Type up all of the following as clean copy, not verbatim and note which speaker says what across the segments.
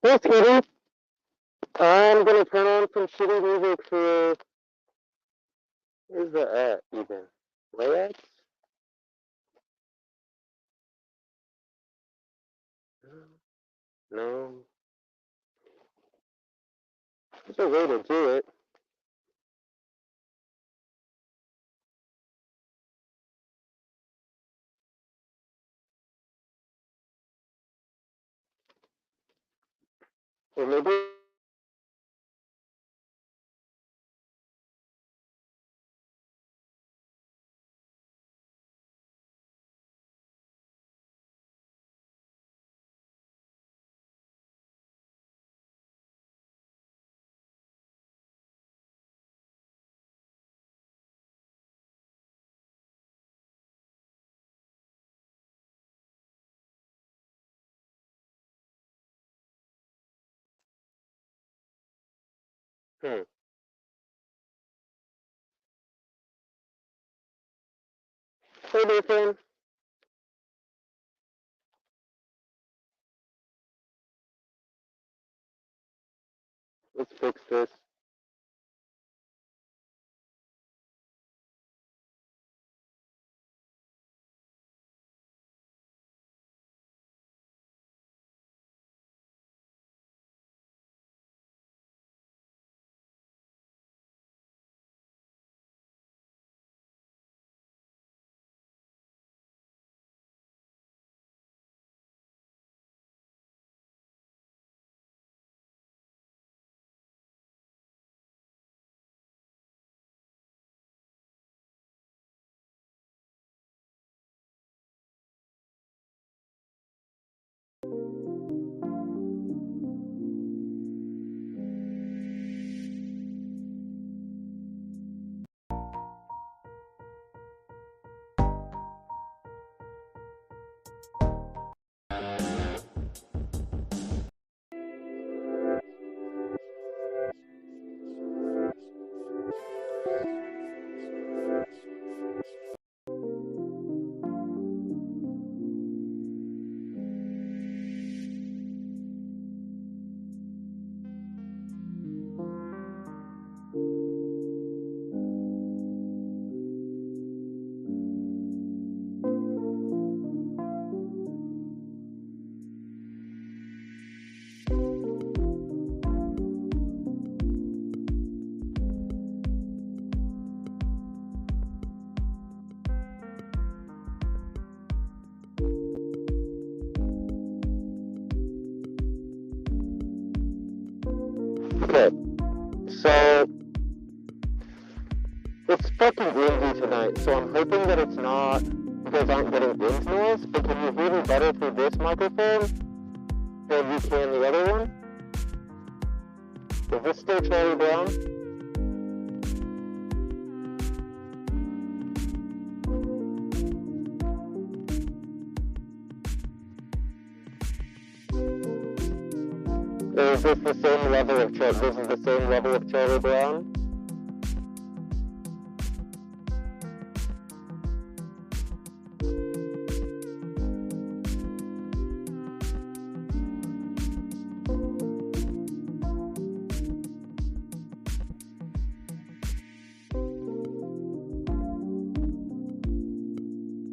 Speaker 1: Hey, Kitty. I'm gonna turn on some shitty music for. Where's the even? Layouts? No. There's a way to do it. Or maybe. Hmm. Hey, Nathan. Let's fix this. Okay. So it's fucking windy tonight, so I'm hoping that it's not. You guys aren't getting wind noise. But can you hear me better through this microphone than you can the other one? Is this still Charlie Brown? Or is this the same level of Charlie? This is the same level of Charlie Brown?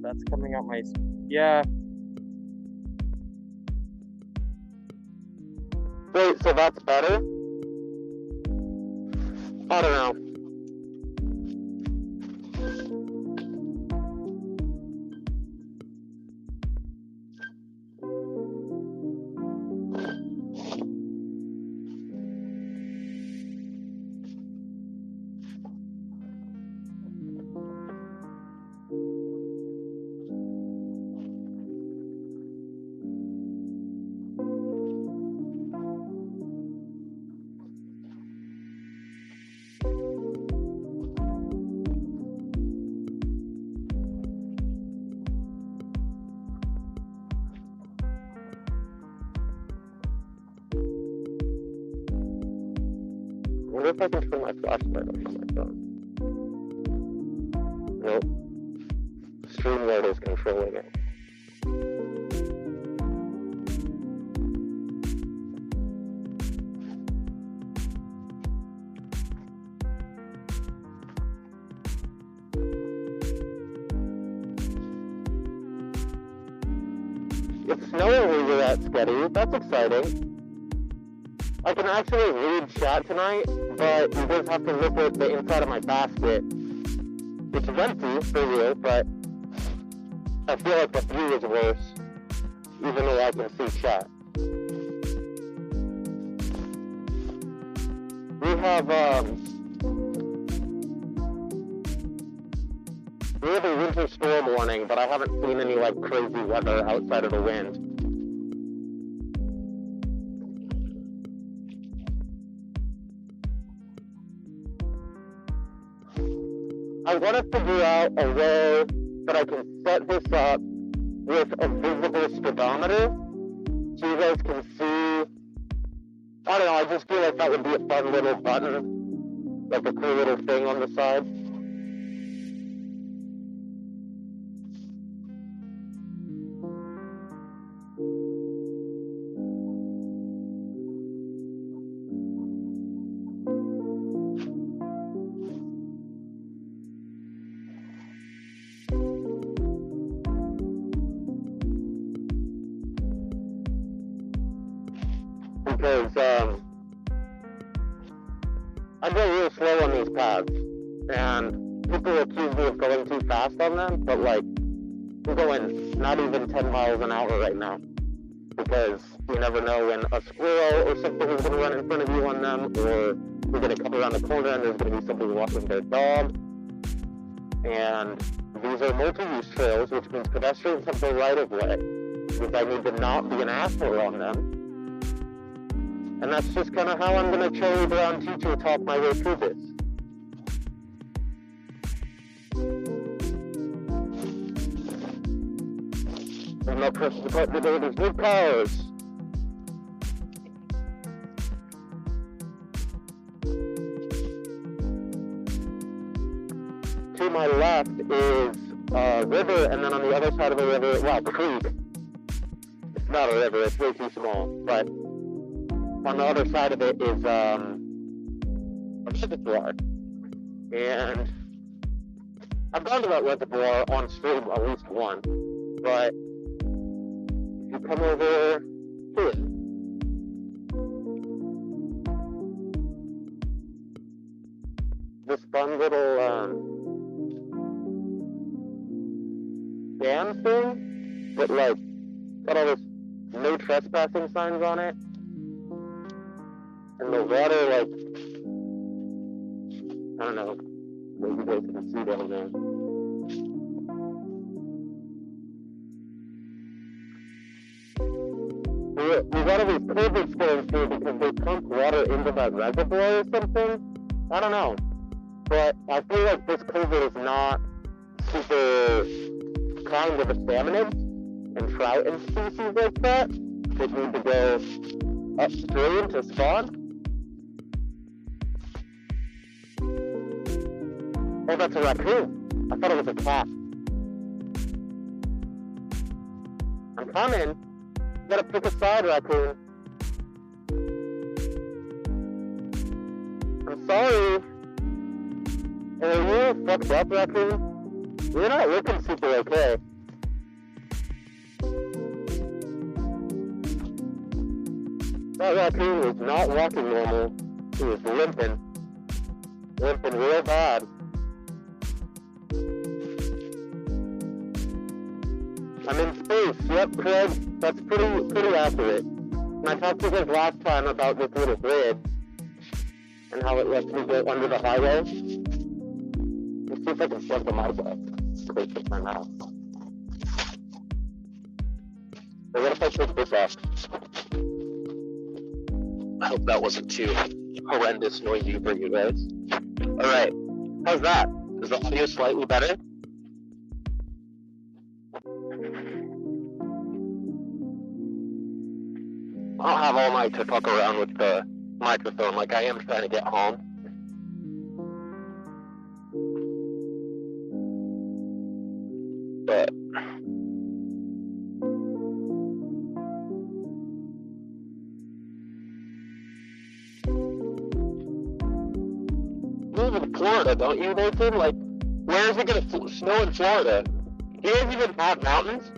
Speaker 1: That's coming out my. Yeah. Wait, so that's better? I don't know. I wonder if I can turn my flashlight on my phone. Nope. StreamYard is controlling it. It's snowing where you're at, Sketty. That's exciting. I can actually read chat tonight, but you just have to look at the inside of my basket, which is empty for you, but I feel like the view is worse, even though I can see chat. We have a winter storm warning, but I haven't seen any like crazy weather outside of the wind. I want to figure out a way that I can set this up with a visible speedometer so you guys can see. I don't know, I just feel like that would be a fun little button, like a cool little thing on the side. Because I go real slow on these paths, and people accuse me of going too fast on them, but like, I'm going not even 10 miles an hour right now, because you never know when a squirrel or something is going to run in front of you on them, or you're going to come around the corner and there's going to be somebody walking their dog. And these are multi-use trails, which means pedestrians have the right of way, because I need to not be an asshole on them. And that's just kind of how I'm going to Charlie Brown teacher talk my way through this. I'm not pressing the button today, there's no cars. To my left is a river, and then on the other side of the river, well, creek. It's not a river, it's way too small, but on the other side of it is a reservoir. And I've gone to that reservoir on stream at least once, but if you come over here, this fun little dam thing that like got all this no trespassing signs on it. And the water, like, I don't know, maybe you guys can see down there. We got all these culverts going through because they pump water into that reservoir or something. I don't know. But I feel like this culvert is not super kind of a salmonid and trout and species like that need to go upstream to spawn. Oh, that's a raccoon. I thought it was a cat. I'm coming. You gotta pick a side, raccoon. I'm sorry. Are you fucked up, raccoon? You're not looking super okay. That raccoon was not walking normal. He was limping. Limping real bad. I'm in space. Yep, Craig. That's pretty accurate. And I talked to you guys last time about this little bridge and how it lets me go under the highway. Let's see if I can shove the mic up close to my mouth. So what if I take this off? I hope that wasn't too horrendous noisy for you guys. Alright, how's that? Is the audio slightly better? I don't have all night to fuck around with the microphone like I am trying to get home. But you live in Florida, don't you, Nathan? Like, where is it gonna snow in Florida? Do you guys even have mountains?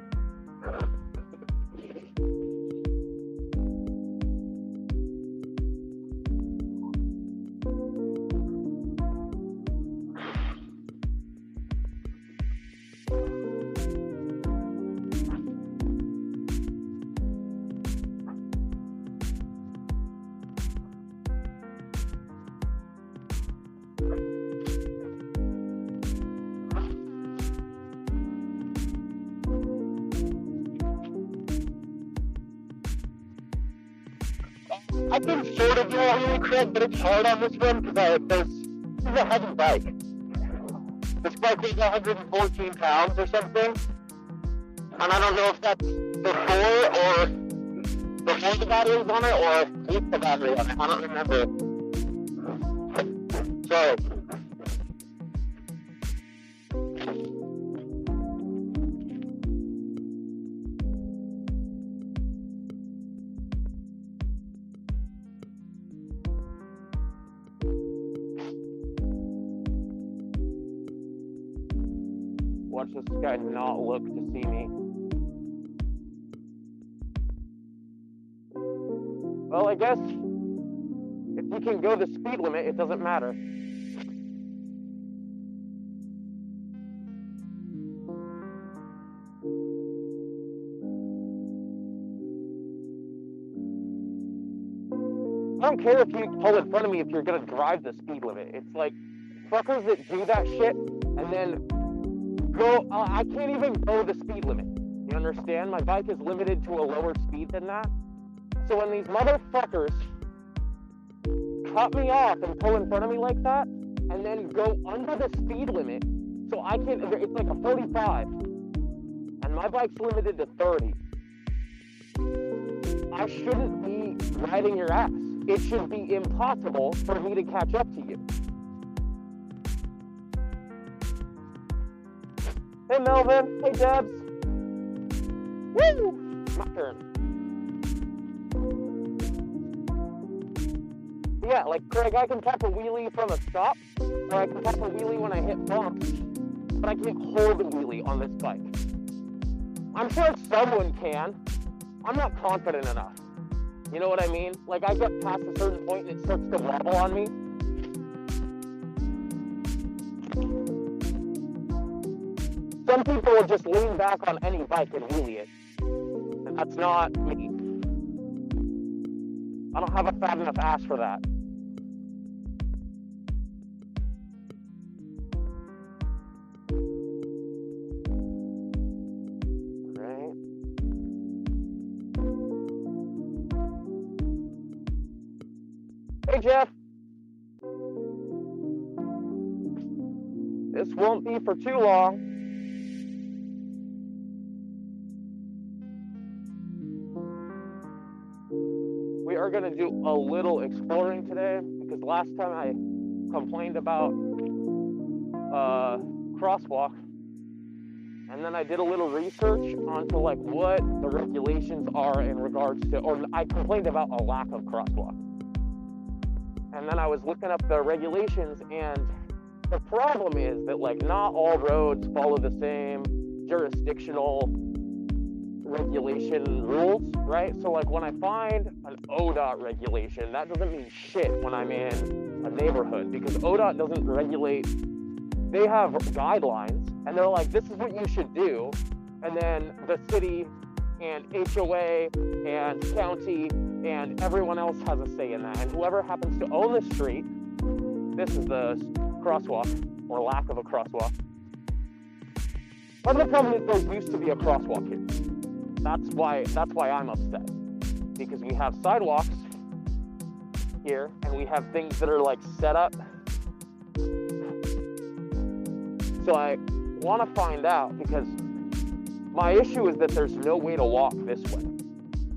Speaker 1: I can sort of know how you Craig, but it's hard on this one because this is a heavy bike. This bike weighs 114 pounds or something. And I don't know if that's before the battery was on it or with the battery on it. I don't remember. Sorry. Watch this guy not look to see me. Well, I guess if you can go the speed limit, it doesn't matter. I don't care if you pull in front of me if you're gonna drive the speed limit. It's like fuckers that do that shit and then go, I can't even go the speed limit. You understand? My bike is limited to a lower speed than that. So when these motherfuckers cut me off and pull in front of me like that, and then go under the speed limit, so I can't, it's like a 45, and my bike's limited to 30. I shouldn't be riding your ass. It should be impossible for me to catch up to you. Hey Melvin, hey Debs. Woo! My turn. Yeah, like Craig, I can tap a wheelie from a stop, or I can tap a wheelie when I hit bumps, but I can't hold a wheelie on this bike. I'm sure someone can. I'm not confident enough. You know what I mean? Like, I get past a certain point and it starts to wobble on me. Some people will just lean back on any bike and wheelie it. And that's not me. I don't have a fat enough ass for that. Right. Hey, Jeff. This won't be for too long. We are going to do a little exploring today because last time I complained about crosswalk, and then I did a little research onto like what the regulations are in regards to, or I complained about a lack of crosswalk. And then I was looking up the regulations, and the problem is that like not all roads follow the same jurisdictional regulation rules, right? So like when I find an ODOT regulation, that doesn't mean shit when I'm in a neighborhood, because ODOT doesn't regulate. They have guidelines and they're like, this is what you should do, and then the city and HOA and county and everyone else has a say in that, and whoever happens to own the street, this is the crosswalk or lack of a crosswalk. Part of the problem is there used to be a crosswalk here. That's why I'm upset, because we have sidewalks here and we have things that are like set up. So I want to find out, because my issue is that there's no way to walk this way.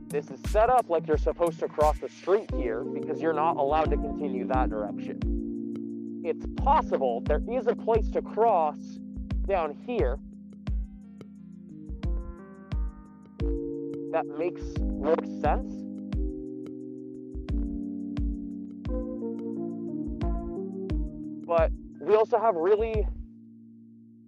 Speaker 1: This is set up like you're supposed to cross the street here because you're not allowed to continue that direction. It's possible there is a place to cross down here that makes more sense. But we also have really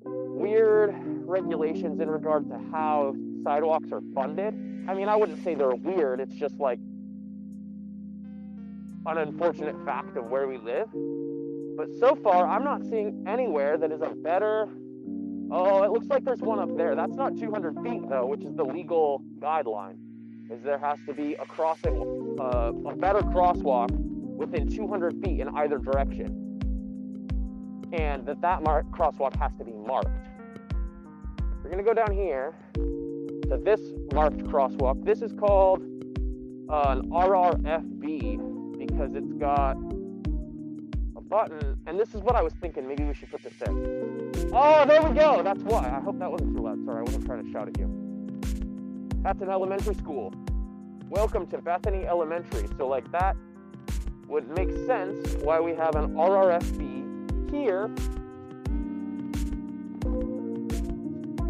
Speaker 1: weird regulations in regard to how sidewalks are funded. I mean, I wouldn't say they're weird, it's just like an unfortunate fact of where we live. But so far, I'm not seeing anywhere that is a better... Oh, it looks like there's one up there. That's not 200 feet, though, which is the legal guideline. Is there has to be a crossing, a better crosswalk within 200 feet in either direction. And that crosswalk has to be marked. We're going to go down here to this marked crosswalk. This is called
Speaker 2: an RRFB because it's got a button, and this is what I was thinking, maybe we should put this there. Oh, there we go, that's why. I hope that wasn't too loud, sorry, I wasn't trying to shout at you. That's an elementary school. Welcome to Bethany Elementary. So like that would make sense why we have an RRFB here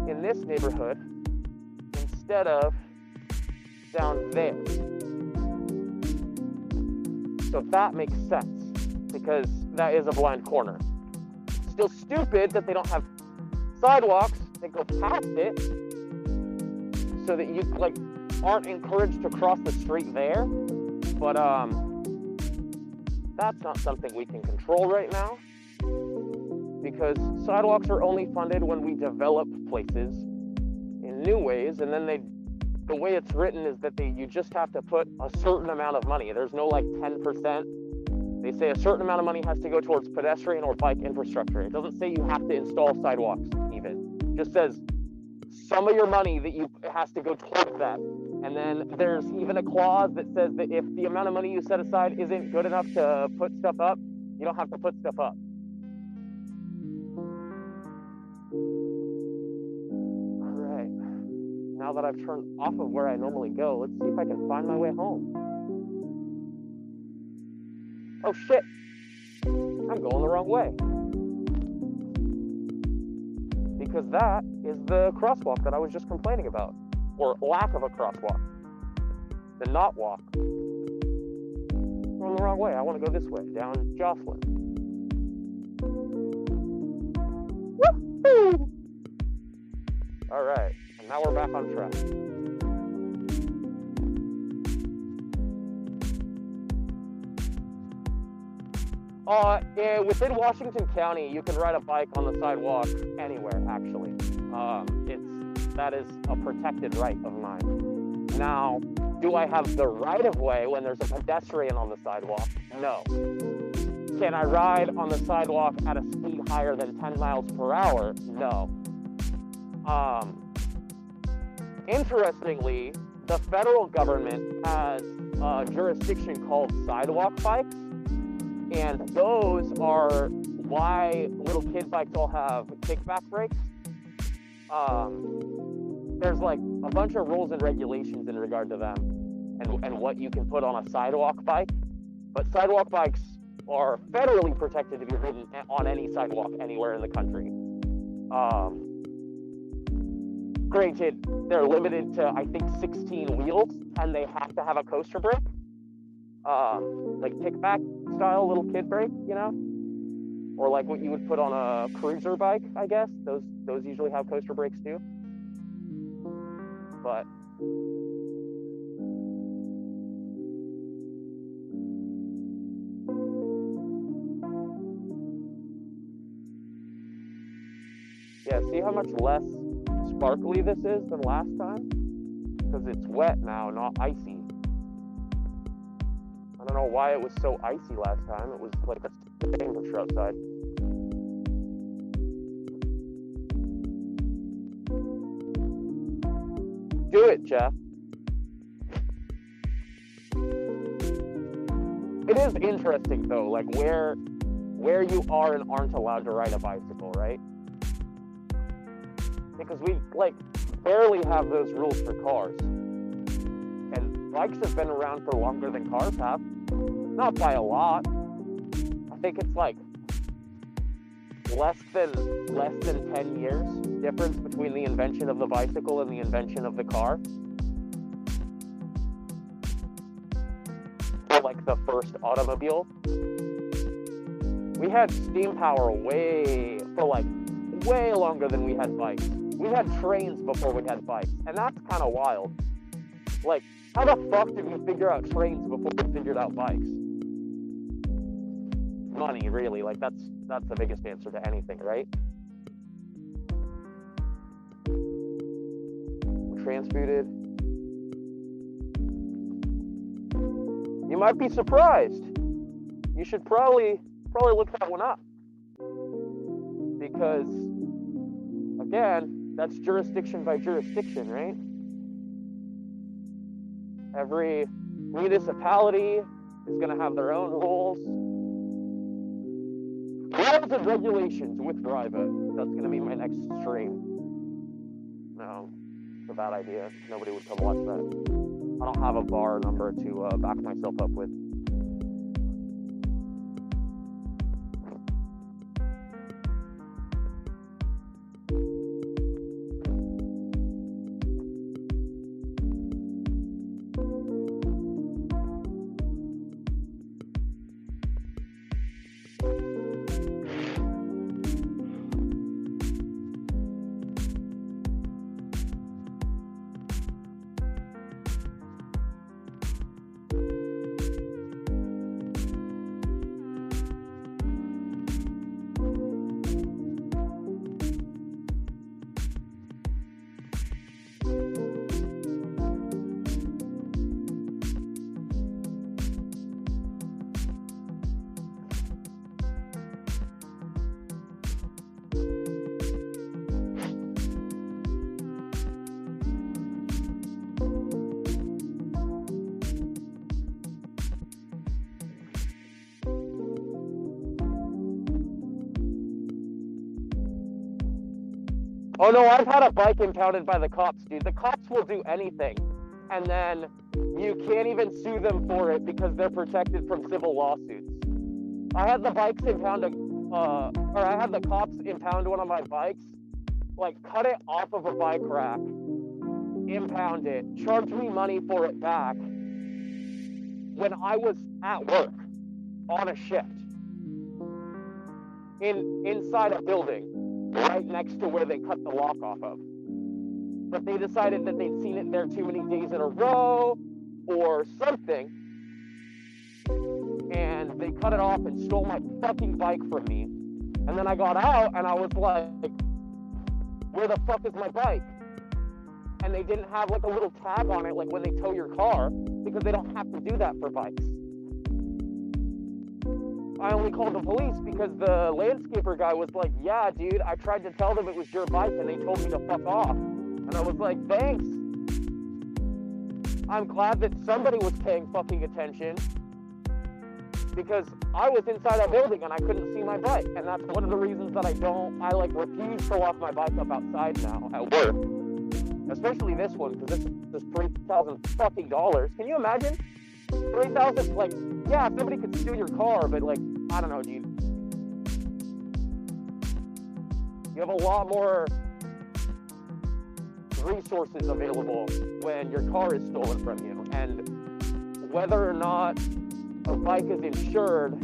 Speaker 2: in this neighborhood instead of down there. So that makes sense because that is a blind corner. Still stupid that they don't have sidewalks that go past it so that you like aren't encouraged to cross the street there. But that's not something we can control right now because sidewalks are only funded when we develop places in new ways, and then the way it's written is that you just have to put a certain amount of money. There's no like 10%. They say a certain amount of money has to go towards pedestrian or bike infrastructure. It doesn't say you have to install sidewalks even. It just says some of your money has to go towards that. And then there's even a clause that says that if the amount of money you set aside isn't good enough to put stuff up, you don't have to put stuff up. All right. Now that I've turned off of where I normally go, let's see if I can find my way home. Oh shit, I'm going the wrong way. Because that is the crosswalk that I was just complaining about. Or lack of a crosswalk. The not walk. I'm going the wrong way. I want to go this way, down Jocelyn. Woohoo! Alright, and now we're back on track. Within Washington County, you can ride a bike on the sidewalk anywhere, actually. That is a protected right of mine. Now, do I have the right of way when there's a pedestrian on the sidewalk? No. Can I ride on the sidewalk at a speed higher than 10 miles per hour? No. Interestingly, the federal government has a jurisdiction called sidewalk bikes, and those are why little kid bikes all have kickback brakes. There's like a bunch of rules and regulations in regard to them and what you can put on a sidewalk bike, but sidewalk bikes are federally protected to be ridden on any sidewalk anywhere in the country. Granted, they're limited to, I think, 16 wheels, and they have to have a coaster brake, like kickback style little kid brake, you know, or like what you would put on a cruiser bike, I guess. Those usually have coaster brakes too. But yeah, see how much less sparkly this is than last time? Because it's wet now, not icy. I don't know why it was so icy last time. It was like a temperature outside. Do it, Jeff. It is interesting though, like where you are and aren't allowed to ride a bicycle, right? Because we like barely have those rules for cars. And bikes have been around for longer than cars have. Not by a lot. I think it's like less than 10 years difference between the invention of the bicycle and the invention of the car. Or like the first automobile. We had steam power way longer than we had bikes. We had trains before we had bikes, and that's kind of wild. Like, how the fuck did we figure out trains before we figured out bikes? Money, really. Like, that's the biggest answer to anything, right? Transmuted. You might be surprised. You should probably look that one up. Because, again, that's jurisdiction by jurisdiction, right? Every municipality is going to have their own rules. Rules and regulations with driving. That's going to be my next stream. No, it's a bad idea. Nobody would come watch that. I don't have a bar number to back myself up with. Oh no, I've had a bike impounded by the cops, dude. The cops will do anything. And then you can't even sue them for it because they're protected from civil lawsuits. I had the bikes impounded, or I had the cops impound one of my bikes, like cut it off of a bike rack, impound it, charge me money for it back when I was at work on a shift inside a building right next to where they cut the lock off of. But they decided that they'd seen it there too many days in a row or something, and they cut it off and stole my fucking bike from me. And then I got out and I was like, where the fuck is my bike? And they didn't have like a little tag on it like when they tow your car, because they don't have to do that for bikes. I only called the police because the landscaper guy was like, yeah, dude, I tried to tell them it was your bike and they told me to fuck off. And I was like, thanks. I'm glad that somebody was paying fucking attention, because I was inside a building and I couldn't see my bike. And that's one of the reasons that I refuse to lock my bike up outside now at work. Especially this one, because this is $3,000 fucking dollars. Can you imagine? 3,000, like, yeah, somebody could steal your car, but like, I don't know, dude. You have a lot more resources available when your car is stolen from you. And whether or not a bike is insured,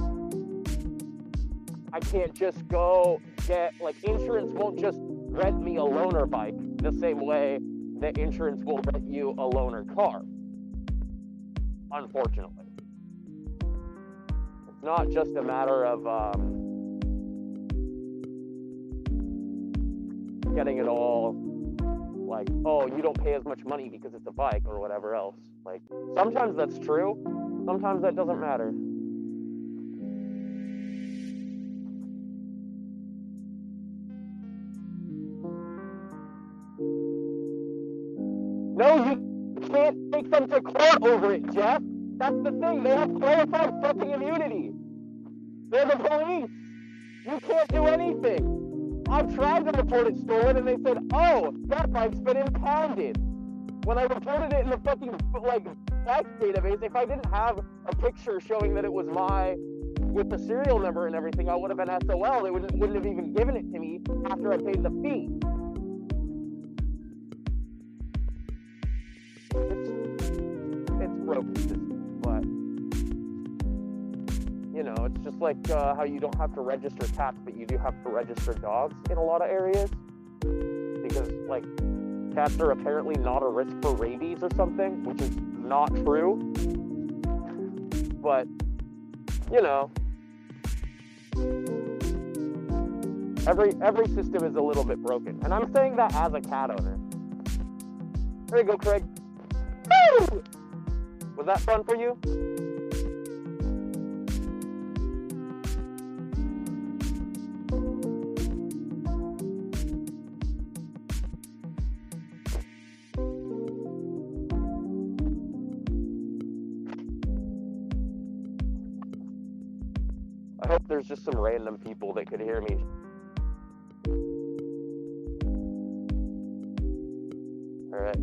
Speaker 2: I can't just go get, like, insurance won't just rent me a loaner bike the same way that insurance will rent you a loaner car. Unfortunately. It's not just a matter of getting it all like, oh, you don't pay as much money because it's a bike or whatever else. Like, sometimes that's true, sometimes that doesn't matter. No, you can't take them to court over it, Jeff. That's the thing. They have qualified fucking immunity. They're the police. You can't do anything. I've tried to report it stolen, and they said, oh, that bike's been impounded. When I reported it in the fucking, like, tax database, if I didn't have a picture showing that it was with the serial number and everything, I would have been SOL. They wouldn't have even given it to me after I paid the fee. It's broken, but, you know, it's just like how you don't have to register cats, but you do have to register dogs in a lot of areas, because, like, cats are apparently not a risk for rabies or something, which is not true. But, you know, every system is a little bit broken, and I'm saying that as a cat owner. There you go, Craig. Woo! Was that fun for you? there's just some random people that could hear me. Alright.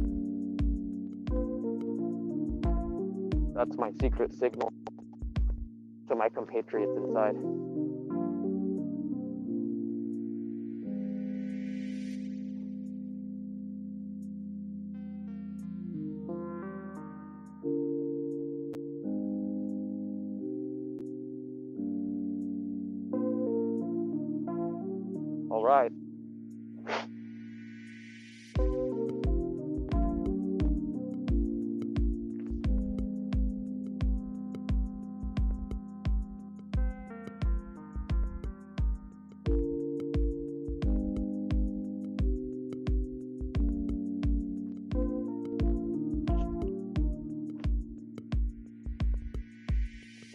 Speaker 2: That's my secret signal to my compatriots inside. All right.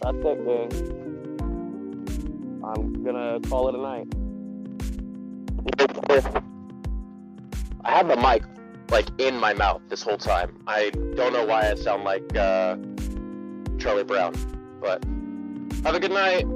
Speaker 2: That's it, gang. I'm gonna call it a night.
Speaker 3: I had the mic like in my mouth this whole time. I don't know why I sound like Charlie Brown, but have a good night.